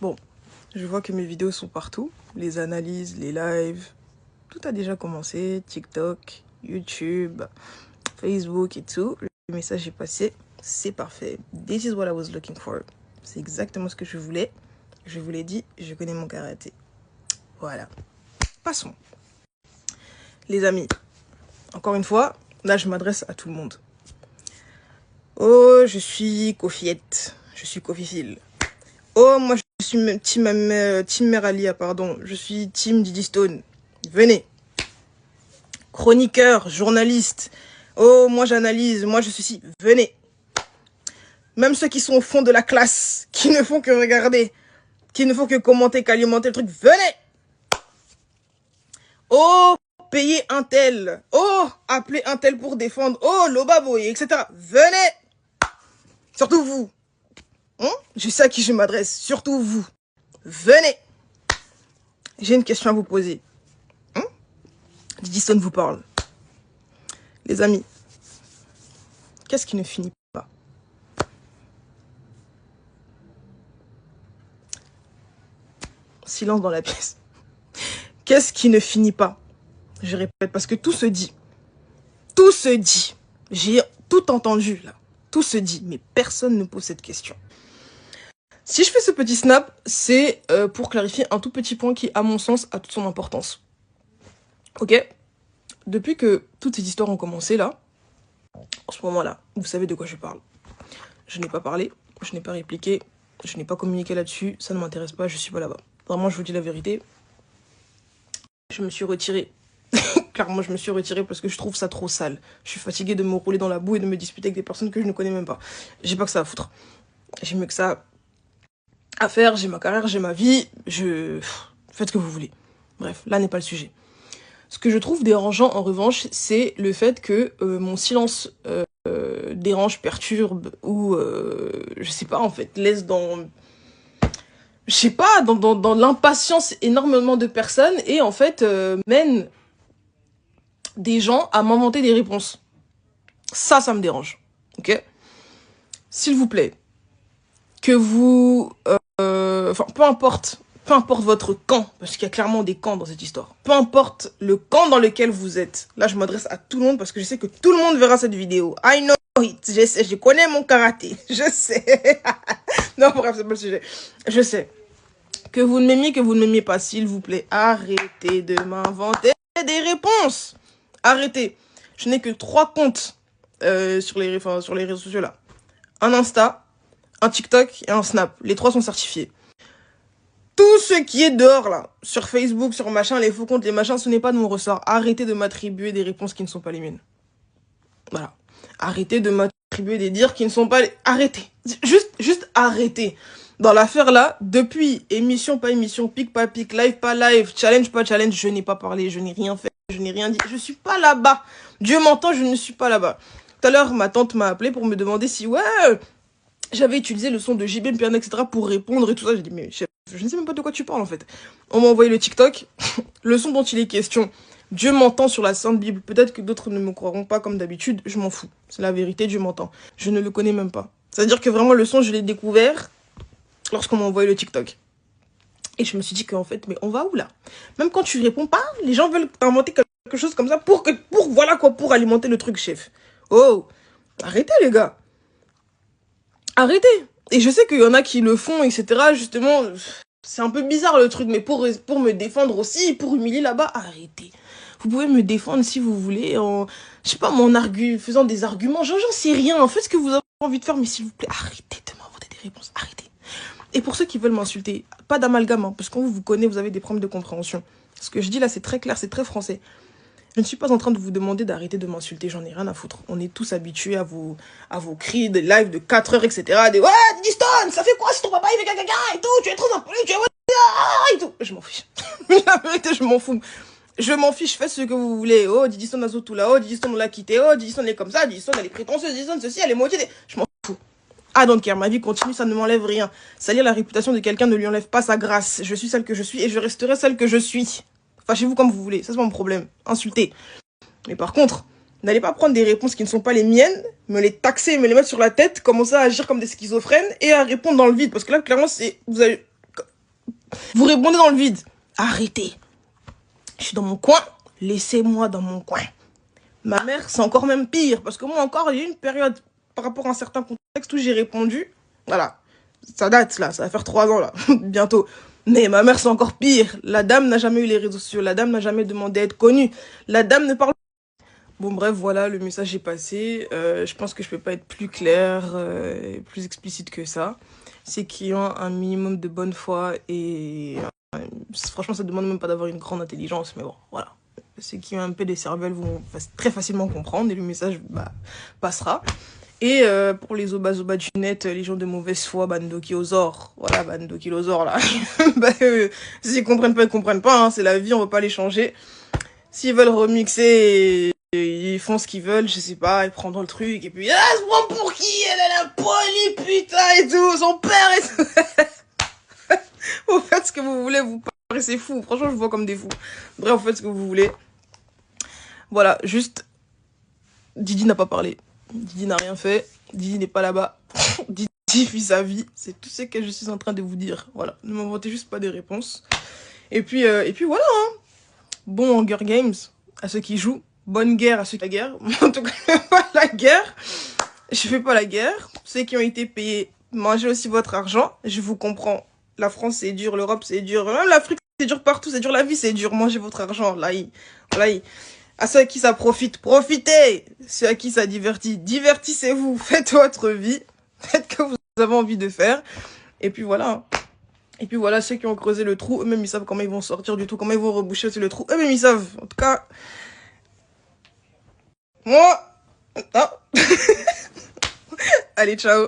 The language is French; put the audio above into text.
Bon, je vois que mes vidéos sont partout. Les analyses, les lives, tout a déjà commencé. TikTok, YouTube, Facebook et tout. Le message est passé. C'est parfait. This is what I was looking for. C'est exactement ce que je voulais. Je vous l'ai dit, je connais mon karaté. Voilà. Passons. Les amis, encore une fois, là je m'adresse à tout le monde. Oh, je suis Kofiette. Je suis Kofifil. Oh, moi je suis team Meralia, pardon. Je suis team Didi Stone. Venez. Chroniqueur, journaliste. Oh, moi j'analyse, moi je suis ci. Venez. Même ceux qui sont au fond de la classe, qui ne font que regarder, qui ne font que commenter, qu'alimenter le truc. Venez. Oh, payer un tel. Oh, appeler un tel pour défendre. Oh, Lobaboy, etc. Venez. Surtout vous. Je sais à qui je m'adresse. Surtout vous. Venez. J'ai une question à vous poser. Didi Stone vous parle. Les amis, qu'est-ce qui ne finit pas? Silence dans la pièce. Qu'est-ce qui ne finit pas? Je répète, parce que tout se dit. Tout se dit. J'ai tout entendu, là. Tout se dit, mais personne ne pose cette question. Si je fais ce petit snap, c'est pour clarifier un tout petit point qui, à mon sens, a toute son importance. Ok? Depuis que toutes ces histoires ont commencé, là, en ce moment-là, vous savez de quoi je parle. Je n'ai pas parlé, je n'ai pas répliqué, je n'ai pas communiqué là-dessus, ça ne m'intéresse pas, je suis pas là-bas. Vraiment, je vous dis la vérité. Je me suis retirée. Clairement, je me suis retirée parce que je trouve ça trop sale. Je suis fatiguée de me rouler dans la boue et de me disputer avec des personnes que je ne connais même pas. J'ai pas que ça à foutre. J'ai mieux que ça à faire, j'ai ma carrière, j'ai ma vie, faites ce que vous voulez. Bref, là n'est pas le sujet. Ce que je trouve dérangeant, en revanche, c'est le fait que mon silence dérange, perturbe, ou, je sais pas, en fait, laisse dans... Je sais pas, dans l'impatience énormément de personnes, et en fait, mène des gens à m'inventer des réponses. Ça me dérange, ok? S'il vous plaît, que vous... Enfin, peu importe votre camp, parce qu'il y a clairement des camps dans cette histoire. Peu importe le camp dans lequel vous êtes. Là, je m'adresse à tout le monde parce que je sais que tout le monde verra cette vidéo. I know it. Je sais, je connais mon karaté. Je sais. Non, bref, c'est pas le sujet. Je sais. Que vous ne m'aimiez, que vous ne m'aimiez pas, s'il vous plaît, arrêtez de m'inventer des réponses. Arrêtez. Je n'ai que 3 comptes sur les réseaux sociaux là. Un Insta, un TikTok et un Snap. Les 3 sont certifiés. Tout ce qui est dehors, là, sur Facebook, sur machin, les faux comptes, les machins, ce n'est pas de mon ressort. Arrêtez de m'attribuer des réponses qui ne sont pas les miennes. Voilà. Arrêtez de m'attribuer des dires qui ne sont pas les... Arrêtez. Juste arrêtez. Dans l'affaire, là, depuis émission, pas émission, pic, pas pic, live, pas live, challenge, pas challenge, je n'ai pas parlé, je n'ai rien fait, je n'ai rien dit. Je suis pas là-bas. Dieu m'entend, je ne suis pas là-bas. Tout à l'heure, ma tante m'a appelé pour me demander si, ouais... J'avais utilisé le son de JB, Piano, etc. pour répondre et tout ça. J'ai dit, mais chef, je ne sais même pas de quoi tu parles en fait. On m'a envoyé le TikTok, le son dont il est question. Dieu m'entend sur la Sainte Bible. Peut-être que d'autres ne me croiront pas comme d'habitude. Je m'en fous. C'est la vérité, Dieu m'entend. Je ne le connais même pas. C'est-à-dire que vraiment le son, je l'ai découvert lorsqu'on m'a envoyé le TikTok. Et je me suis dit qu'en fait, mais on va où là? Même quand tu réponds pas, les gens veulent t'inventer quelque chose comme ça pour voilà quoi, pour alimenter le truc, chef. Oh, arrêtez les gars. Arrêtez. Et je sais qu'il y en a qui le font, etc. Justement, c'est un peu bizarre le truc, mais pour me défendre aussi, pour humilier là-bas, arrêtez. Vous pouvez me défendre si vous voulez, en, je sais pas, faisant des arguments, j'en sais rien. Faites ce que vous avez envie de faire, mais s'il vous plaît, arrêtez de m'inventer des réponses, arrêtez. Et pour ceux qui veulent m'insulter, pas d'amalgame, hein, parce qu'on vous connaît, vous avez des problèmes de compréhension. Ce que je dis là, c'est très clair, c'est très français. Je ne suis pas en train de vous demander d'arrêter de m'insulter, j'en ai rien à foutre. On est tous habitués à vos cris de live de 4 heures, etc. Des ouais, Didi Stone, ça fait quoi si ton papa il fait caca et tout, tu es trop impoli, tu es et tout. Je m'en fiche. La vérité, je m'en fous. Je m'en fiche, faites ce que vous voulez. Oh, Didi Stone a tout là, oh, Didi Stone on l'a quitté, oh, Didi Stone est comme ça, Didi Stone elle est prétentieuse, Didi Stone ceci, elle est maudite. Je m'en fous. I don't care, ma vie continue, ça ne m'enlève rien. Salir la réputation de quelqu'un ne lui enlève pas sa grâce. Je suis celle que je suis et je resterai celle que je suis. Fâchez-vous comme vous voulez, ça c'est pas mon problème. Insultez. Mais par contre, n'allez pas prendre des réponses qui ne sont pas les miennes, me les taxer, me les mettre sur la tête, commencer à agir comme des schizophrènes et à répondre dans le vide. Parce que là, clairement, Vous répondez dans le vide. Arrêtez. Je suis dans mon coin. Laissez-moi dans mon coin. Ma mère, c'est encore même pire. Parce que moi encore, il y a eu une période par rapport à un certain contexte où j'ai répondu. Voilà. Ça date là. Ça va faire 3 ans là. Bientôt. Mais ma mère, c'est encore pire. La dame n'a jamais eu les réseaux sociaux. La dame n'a jamais demandé à être connue. La dame ne parle. Bon bref, voilà, le message est passé. Je pense que je peux pas être plus clair, plus explicite que ça. C'est qu'ils ont un minimum de bonne foi et franchement, ça demande même pas d'avoir une grande intelligence, mais bon, voilà. Ceux qui ont un peu des cervelles vont très facilement comprendre et le message passera. Et pour les obas du net, les gens de mauvaise foi, bandokilosaures, voilà, bandokilosaures là, s'ils comprennent pas, ils comprennent pas, hein, c'est la vie, on va pas les changer. S'ils veulent remixer, ils font ce qu'ils veulent, je sais pas, ils prendront le truc, et puis, ah, se prend pour qui? Elle a la poli, putain, et tout, son père et tout. Vous faites ce que vous voulez, vous paraissez fous, franchement, je vous vois comme des fous. Bref, vous faites ce que vous voulez. Voilà, juste, Didi n'a pas parlé. Didi n'a rien fait, Didi n'est pas là-bas. Didi vit sa vie, c'est tout ce que je suis en train de vous dire. Voilà, ne m'inventez juste pas des réponses. Et puis voilà, hein. Bon Hunger Games à ceux qui jouent. Bonne guerre à ceux qui font la guerre. En tout cas, je fais pas la guerre. Je fais pas la guerre. Ceux qui ont été payés, mangez aussi votre argent. Je vous comprends. La France, c'est dur. L'Europe, c'est dur. Même l'Afrique, c'est dur partout. C'est dur. La vie, c'est dur. Mangez votre argent. Là, à ceux à qui ça profite, profitez. Ceux à qui ça divertit, divertissez-vous. Faites votre vie. Faites ce que vous avez envie de faire. Et puis voilà. Et puis voilà, ceux qui ont creusé le trou, eux-mêmes ils savent comment ils vont sortir du trou, comment ils vont reboucher aussi le trou. Eux-mêmes ils savent. En tout cas, moi... Ah. Allez, ciao.